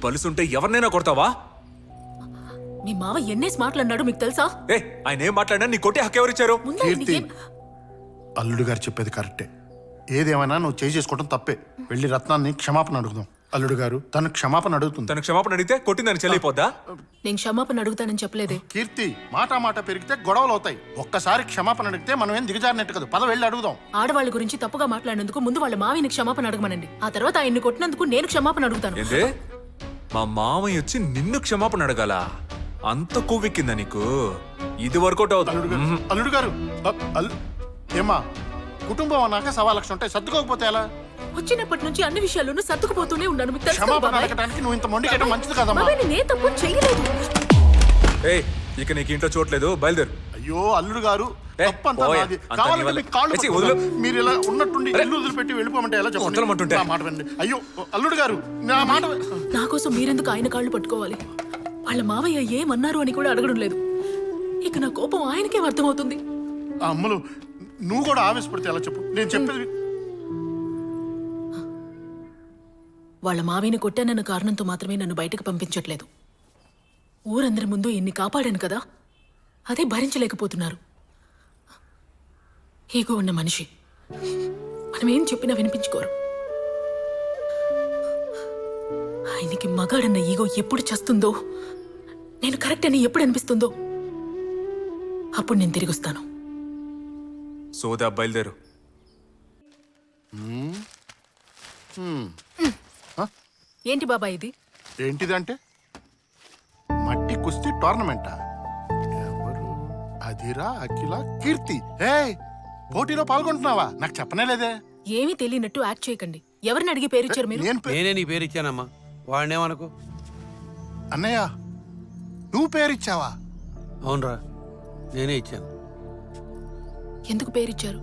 బలుసుంటే ఎవరినైనా కొడతావా? మీ మావ ఎన్నేసి మాట్లాడినాడు మీకు తెలుసా? ఆయన ఏం మాట్లాడినా నీ కొట్టే హక్కు ఎవరిచ్చారు? కీర్తి, అల్లుడు గారు చెప్పేది కరెక్టే. ఏదేమైనా నువ్వు చేసుకోవడం తప్పే. వెళ్ళి రత్నాన్ని క్షమాపణ అడుగుదాం. అల్లుడు గారు తను క్షమాపణ అడుగుతుంది. తన క్షమాపణ అడిగితే కొట్టిందని చెల్లిపోద్దా? నేను క్షమాపణ అడుగుతానని చెప్పలేదే. కీర్తి, మాట పెరిగితే గొడవలు అవుతాయి. ఒక్కసారి క్షమాపణ అడిగితే మనం ఏం దిగజారినట్టు కదా. పద వెళ్ళి అడుగుదాం. ఆడవాళ్ళ గురించి తప్పుగా మాట్లాడినందుకు ముందు వాళ్ళ మావిని క్షమాపణ అడగమనండి. ఆ తర్వాత ఆయన్ని కొట్టినందుకు నేను క్షమాపణ అడుగుతాను. ఏందే, మా మామయ్య వచ్చి నిన్ను క్షమాపణ అడగాల? అంత కొవ్వెక్కిందా నీకు? ఇది వర్కౌట్ అవుతుంది. అల్లుడు గారు ఏమా, కుటుంబం అన్నాక 1,00,000 ఉంటాయి. సర్దుకోకపోతే ఎలా? వచ్చినప్పటి నుంచి అన్ని విషయాల్లోనూ సర్దుకుపోతూనే ఉన్నాను. మీకు తెలుసు కదా క్షమాపణ బాబాయ్? అడగడానికి నువ్వు ఇంత మొండికేయడం మంచిది కదమ్మా. బాబాయ్, నేను ఏ తప్పు చేయలేదు. ఇక నీకు ఇంట్లో చూడలేదు, బయలుదేరు. అయ్యో అల్లుడు గారు, తప్పంతా పోయే, నాది. అంతా కావాలంటే నీ వల్లే. మీకు కాళ్ళు ఏచి, పట్టుకుంటా. వదిలు. మీరు ఇలా ఉన్నట్టుండి ఇల్లు వదిలిపెట్టి వెళ్ళిపోమంటే ఎలా చెప్పండి? వదలమంటుంటే. నా మాట వినండి. అయ్యో అల్లుడు గారు, నా మాట నా కోసం మీరెందుకు ఆయన కాళ్ళు పట్టుకోవాలి? వాళ్ళ మావయ్య ఏమన్నారు అని కూడా అడగడం లేదు. ఇక నా కోపం ఆయనకేం అర్థమవుతుంది? ఆ అమ్మలు, నువ్వు కూడా ఆవేశపడితే ఎలా చెప్పు? నేను చెప్పేది వాళ్ళ మావయ్యని కొట్టానన్న కారణంతో మాత్రమే నన్ను బయటకు పంపించట్లేదు. ఊరందరి ముందు ఇన్ని కాపాడాను కదా, అదే భరించలేకపోతున్నారు. ఈగో ఉన్న మనిషి మనం ఏం చెప్పినా వినిపించుకోరు. ఆయనకి మగాడన్న ఈగో ఎప్పుడు చస్తుందో, నేను కరెక్ట్ అని ఎప్పుడు అనిపిస్తుందో అప్పుడు నేను తిరిగి వస్తాను. సోదా, బయలుదేరు. ఏంటి బాబాయ్ ఇది? ఏంటిదంటే మట్టి కుస్తీ టోర్నమెంటా? ఎవరు? అదిరా, అఖిల, కీర్తి. పోటీలో పాల్గొంటున్నావా? నాకు చెప్పనే లేదే. ఏమీ తెలియనట్టు యాక్ట్ చేయకండి. ఎవరిని అడిగి పేరిచ్చారు మీరు? నేనే నీ పేరు ఇచ్చానమ్మా, వాడినేమనుకో. అన్నయ్య, నువ్వు పేరిచ్చావా? అవునరా, నేనే ఇచ్చాను. ఎందుకు పేరిచ్చారు?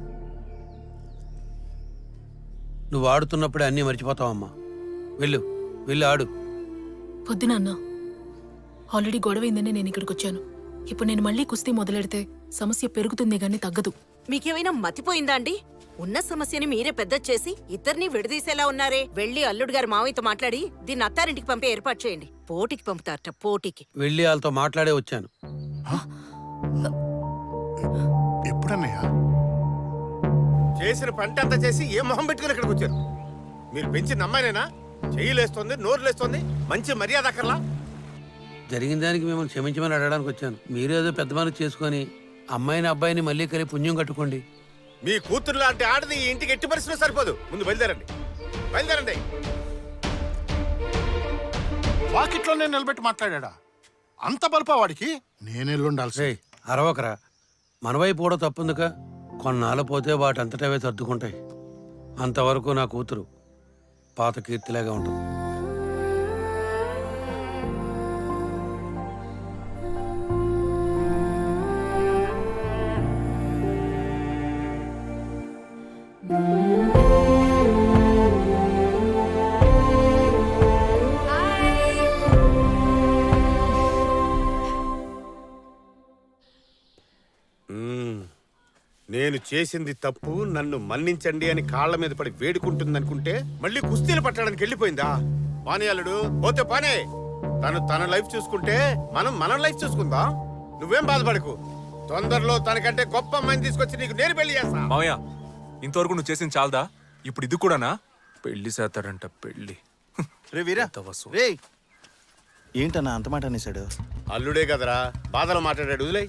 నువ్వు ఆడుతున్నప్పుడే అన్నీ మర్చిపోతావమ్మా. వెళ్ళు, వెళ్ళి ఆడు. పొద్దున అన్నా, ఆల్రెడీ గొడవైందని నేను ఇక్కడికి వచ్చాను. ఇప్పుడు నేను మళ్ళీ కుస్తీ మొదలెడితే సమస్య పెరుగుతుంది గానీ తగ్గదు. మీకేమైనా మతిపోయిందా అండి? ఉన్న సమస్యని మీరే పెద్ద చేసి ఇద్దరిని విడదీసేలా ఉన్నారే. వెళ్ళి అల్లుడు గారు మావయ్యతో మాట్లాడి దీన్ని అత్తారింటికి పంపే ఏర్పాటు చేయండి. పోటీకి పంపుతారట, పోటీకి. వెళ్ళి వాళ్ళతో మాట్లాడే వచ్చాను. ఎప్పుడన్నయ్య? చేసిన పంట అంతా చేసి ఏ మొహం పెట్టుకుని ఇక్కడికి వచ్చారు? మీరు పెంచిన అమ్మాయినేనా? చెయ్యిలేస్తోంది, నోరులేస్తోంది, మంచి మర్యాద అక్కర్లా? జరిగిన దానికి మిమ్మల్ని క్షమించమని అడగడానికి వచ్చాను. మీరేదో పెద్ద మనసు చేసుకొని అమ్మాయిని అబ్బాయిని మళ్ళీ కలిపి పుణ్యం కట్టుకోండి. మీ కూతురు లాంటి ఆడది ఈ ఇంటికి ఎట్టి పరిస్థితుల్లో సరిపోదు. ముందు బయలుదేరండి, బయలుదేరండి. వాకిట్లోనే నిలబెట్టి మాట్లాడా? అంత బలుపా వాడికి? నేనెళ్ళుండాల్సి. అరవకరా, మన వైపు కూడా తప్పుందిక. కొన్నాళ్ళు పోతే వాటంతటవే సర్దుకుంటాయి. అంతవరకు నా కూతురు పాత కీర్తిలాగా ఉంటుంది. నేను చేసింది తప్పు, నన్ను మన్నించండి అని కాళ్ల మీద పడి వేడుకుంటుందనుకుంటే మళ్ళీ కుస్తీలు పట్టడానికి వెళ్ళిపోయిందా? పానీ అల్లుడు, పోతే పానే. తన లైఫ్ చూసుకుంటే మనం మన లైఫ్ చూసుకుందాం. నువ్వేం బాధపడకు. తొందరలో తనకంటే గొప్ప అమ్మాయిని తీసుకొచ్చి నీకు నేను పెళ్లి చేస్తా. మామయ్య, ఇంతవరకు నువ్వు చేసింది చాలదా? ఇప్పుడు ఇది కూడానా? పెళ్లి చేస్తాడంట, పెళ్లి. రే వీరా, రే ఏంటన్నా అంత మాట అనేసాడు? అల్లుడే కదరా, బాధలు మాట్లాడాడు. వదిలే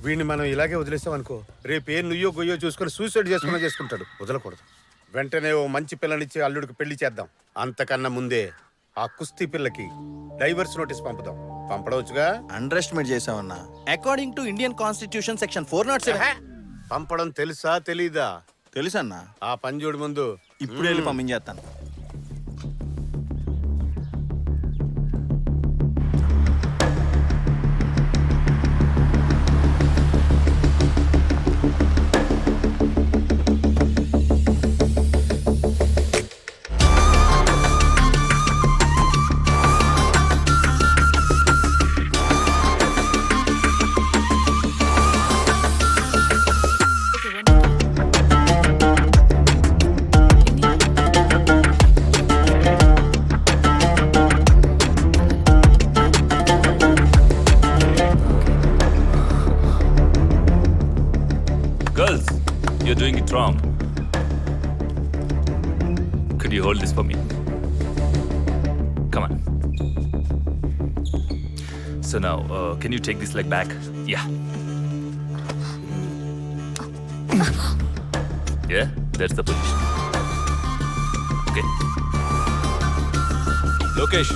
వీడిని మనం ఇలాగే వదిలేస్తామనుకో, రేపు ఏ నుయ్యో గొయ్యో చూసుకుని సూసైడ్ చేసుకుంటాడు. వదలకూడదు. వెంటనే ఓ మంచి పిల్లనిచ్చి అల్లుడికి పెళ్లి చేద్దాం. అంతకన్నా ముందే ఆ కుస్తీ పిల్లకి డైవర్స్ నోటీస్ పంపుదాం. పంపడవచ్చుగా? అండర్ ఎస్టిమేట్ చేసావన్నా. According to Indian constitution section 407. పంపడం తెలుసా తెలీదా? తెలుసన్నా. ఆ పని చూడు ముందు. ఇప్పుడు వెళ్ళి పంపించేస్తాను. You're doing it wrong. Could you hold this for me? Come on. So now, can you take this leg back? Yeah. Yeah, that's the position. Okay. Lokesh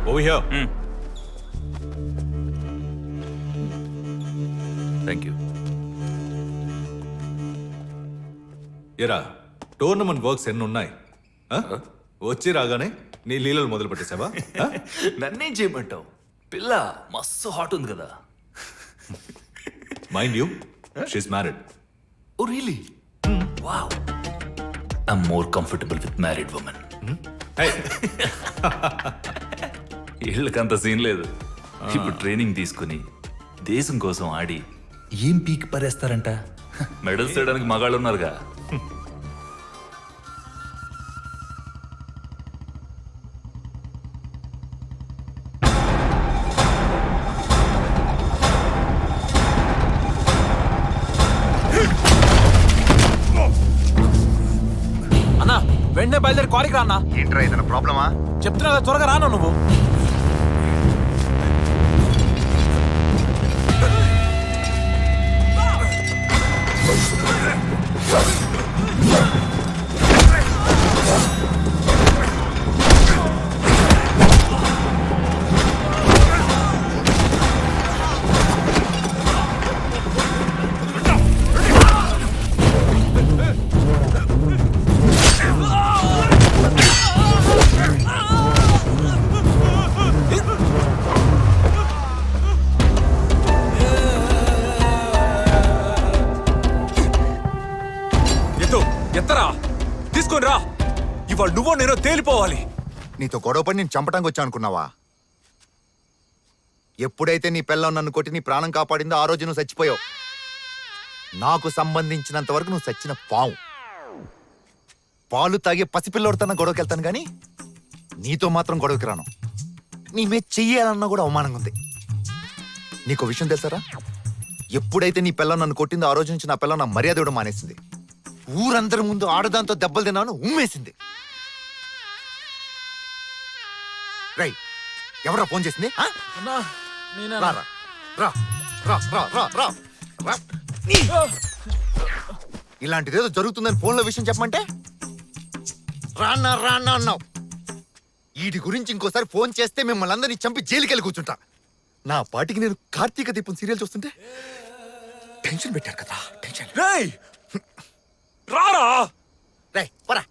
over here Thank you. ఎరా టోర్నమెంట్ వర్క్స్ ఎన్ని ఉన్నాయి ఆ? వచ్చి రాగానే నీ లీలలు మొదలు పెట్టేసావా నన్నేం చేయమంటావు? పిల్ల మస్తు హాట్ ఉంది కదా. Mind you she's married Oh, really? Wow. I'm more comfortable with married women. వీళ్ళకంత సీన్ లేదు. ఇప్పుడు ట్రైనింగ్ తీసుకుని దేశం కోసం ఆడి ఏం పీక్ పరేస్తారంట. మెడల్స్ చేయడానికి మగాళ్ళు ఉన్నారుగా. అన్నా వెంటనే బయలుదేరి కారికి రా అన్నా. ఏంట్రా ఏదైనా ప్రాబ్లమా? చెప్తున్నా కదా, త్వరగా రాను నువ్వు. ఎత్తరా తీసుకొని రా. ఇవాళ నువ్వో నేనో తేలిపోవాలి. నీతో గొడవపడి నేను చంపడానికి వచ్చా అనుకున్నావా? ఎప్పుడైతే నీ పిల్లం నన్ను కొట్టి నీ ప్రాణం కాపాడిందో ఆ రోజు నువ్వు చచ్చిపోయావు. నాకు సంబంధించినంత వరకు నువ్వు చచ్చిన పావు. పాలు తాగే పసిపిల్లోడితోన్న గొడవకి వెళ్తాను కానీ నీతో మాత్రం గొడవకి రాను. నీ మీద చెయ్యాలన్నా కూడా అవమానంగా ఉంది. నీకు విషయం తెలుసారా? ఎప్పుడైతే నీ పిల్లం నన్ను కొట్టిందో ఆ రోజు నుంచి నా పిల్లం నా మర్యాద ఇవ్వడం మానేసింది. ఊరందరి ముందు ఆడదాంతో దెబ్బలు తిన్నాను ఉమ్మేసింది. రై ఎవరా ఫోన్ చేసింది? ఆ? రా, రా, రా, రా, రా, రా, రా, రా. ఇలాంటిదేదో జరుగుతుందని ఫోన్లో విషయం చెప్పమంటే రాన్నా రాన్నా అన్నావు. వీటి గురించి ఇంకోసారి ఫోన్ చేస్తే మిమ్మల్ని అందరినీ చంపి జైలుకెళ్ళి కూర్చుంటా. నా పాటికి నేను కార్తీక దీపం సీరియల్ చూస్తుంటే టెన్షన్ పెట్టారు కదా. టెన్షన్ రేయ్ రారా. రై పరా